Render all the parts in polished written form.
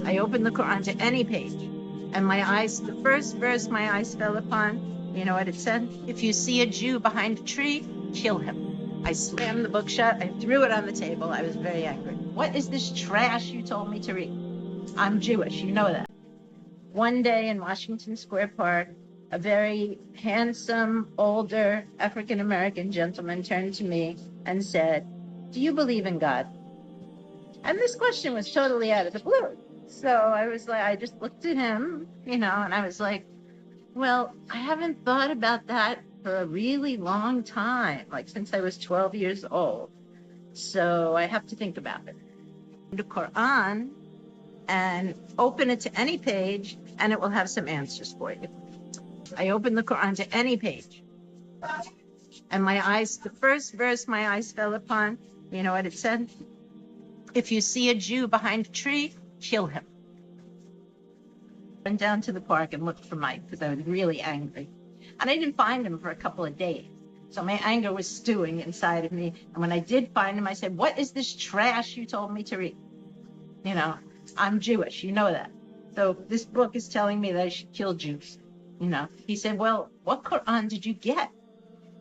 I opened the Quran to any page, and the first verse my eyes fell upon, you know what it said? If you see a Jew behind a tree, kill him. I slammed the book shut. I threw it on the table. I was very angry. What is this trash you told me to read? I'm Jewish. You know that. One day in Washington Square Park, a very handsome, older African American gentleman turned to me and said, "Do you believe in God?" And this question was totally out of the blue. So I was like, I just looked at him, and I was like, well, I haven't thought about that for a really long time, like since I was 12 years old. So I have to think about it. The Quran and open it to any page, and it will have some answers for you. I opened the Quran to any page, and the first verse my eyes fell upon, you know what it said? If you see a Jew behind a tree, kill him. Went down to the park and looked for Mike because I was really angry. And I didn't find him for a couple of days. So my anger was stewing inside of me. And when I did find him, I said, "What is this trash you told me to read?" I'm Jewish. You know that. So this book is telling me that I should kill Jews. He said, "Well, what Quran did you get?"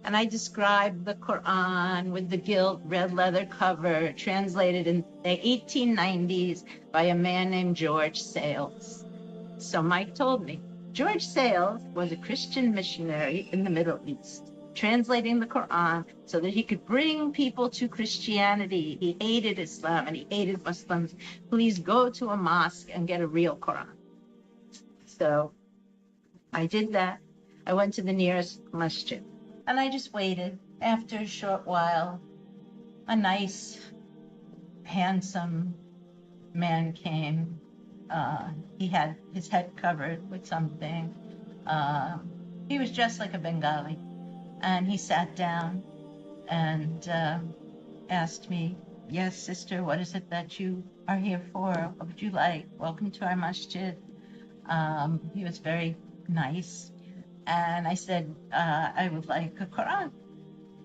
And I described the Quran with the gilt red leather cover, translated in the 1890s by a man named George Sales. So Mike told me, George Sales was a Christian missionary in the Middle East, translating the Quran so that he could bring people to Christianity. He hated Islam and he hated Muslims. Please go to a mosque and get a real Quran. So I did that. I went to the nearest masjid. And I just waited. After a short while, a nice, handsome man came. He had his head covered with something. He was dressed like a Bengali. And he sat down and asked me, "Yes, sister, what is it that you are here for? What would you like? Welcome to our masjid." He was very nice. And I said, "I would like a Quran."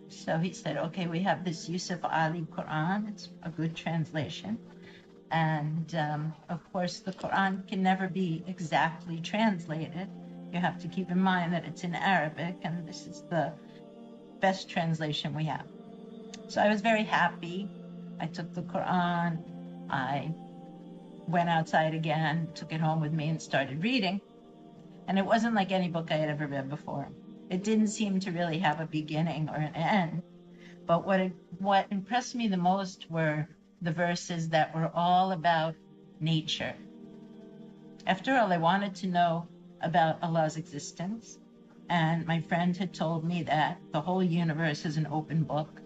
So he said, "Okay, we have this Yusuf Ali Quran. It's a good translation. And of course, the Quran can never be exactly translated. You have to keep in mind that it's in Arabic, and this is the best translation we have." So I was very happy. I took the Quran. I went outside again, took it home with me, and started reading. And it wasn't like any book I had ever read before. It didn't seem to really have a beginning or an end. But what impressed me the most were the verses that were all about nature. After all, I wanted to know about Allah's existence. And my friend had told me that the whole universe is an open book.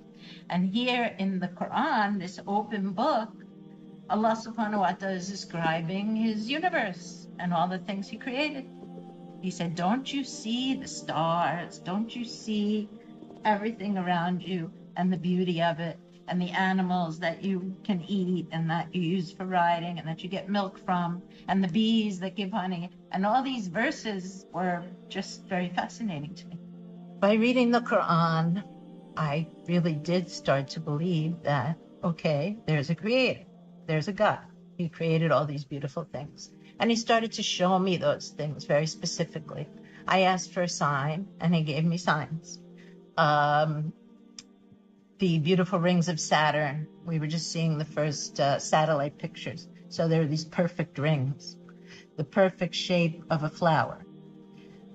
And here in the Quran, this open book, Allah subhanahu wa ta'ala is describing his universe and all the things he created. He said, "Don't you see the stars? Don't you see everything around you and the beauty of it, and the animals that you can eat and that you use for riding and that you get milk from, and the bees that give honey?" And all these verses were just very fascinating to me. By reading the Quran, I really did start to believe that, okay, there's a creator, there's a God. He created all these beautiful things. And he started to show me those things very specifically. I asked for a sign, and he gave me signs. The beautiful rings of Saturn, we were just seeing the first satellite pictures. So there are these perfect rings, the perfect shape of a flower,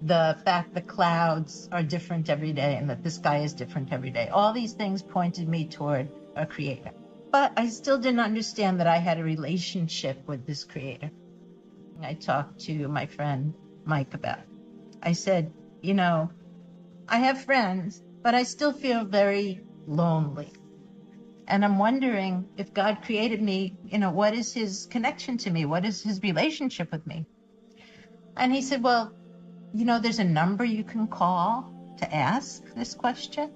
the fact that clouds are different every day and that the sky is different every day. All these things pointed me toward a creator. But I still didn't understand that I had a relationship with this creator. I talked to my friend Mike about it. I said, I have friends, but I still feel very lonely. And I'm wondering if God created me, what is his connection to me? What is his relationship with me? And he said, "Well, there's a number you can call to ask this question.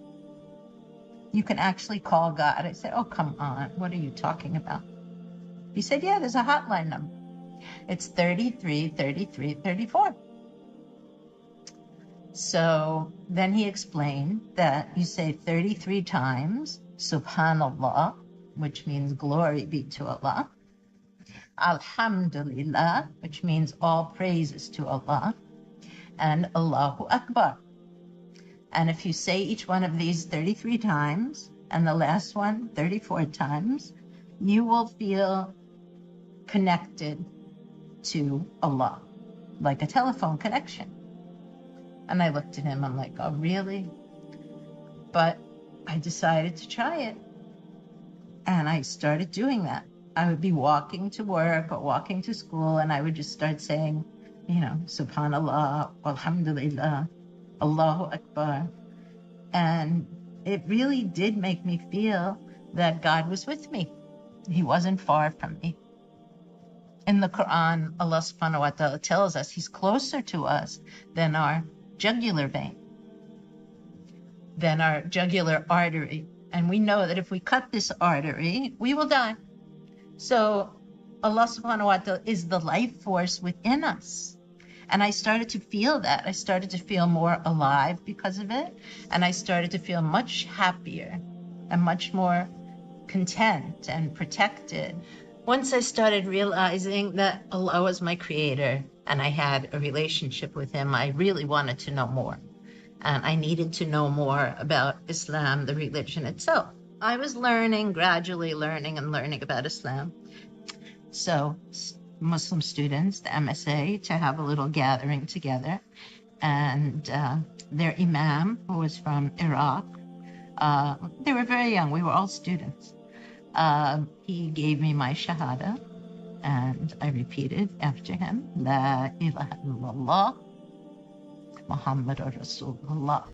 You can actually call God." I said, "Oh, come on. What are you talking about?" He said, "Yeah, there's a hotline number. It's 33 33 34. So then he explained that you say 33 times, Subhanallah, which means glory be to Allah. Alhamdulillah, which means all praises to Allah, and Allahu Akbar. And if you say each one of these 33 times, and the last one 34 times, you will feel connected to Allah, like a telephone connection. And I looked at him, I'm like, oh, really? But I decided to try it. And I started doing that. I would be walking to work or walking to school, and I would just start saying, Subhanallah, Alhamdulillah, Allahu Akbar. And it really did make me feel that God was with me. He wasn't far from me. In the Quran, Allah subhanahu wa ta'ala tells us he's closer to us than our jugular vein, than our jugular artery. And we know that if we cut this artery, we will die. So Allah subhanahu wa ta'ala is the life force within us. And I started to feel that. I started to feel more alive because of it. And I started to feel much happier and much more content and protected. Once I started realizing that Allah was my creator and I had a relationship with him, I really wanted to know more. And I needed to know more about Islam, the religion itself. I was gradually learning about Islam. So Muslim students, the MSA, to have a little gathering together. And their imam, who was from Iraq, they were very young. We were all students. He gave me my shahada, and I repeated after him, La ilaha illallah, Muhammadur Rasulullah.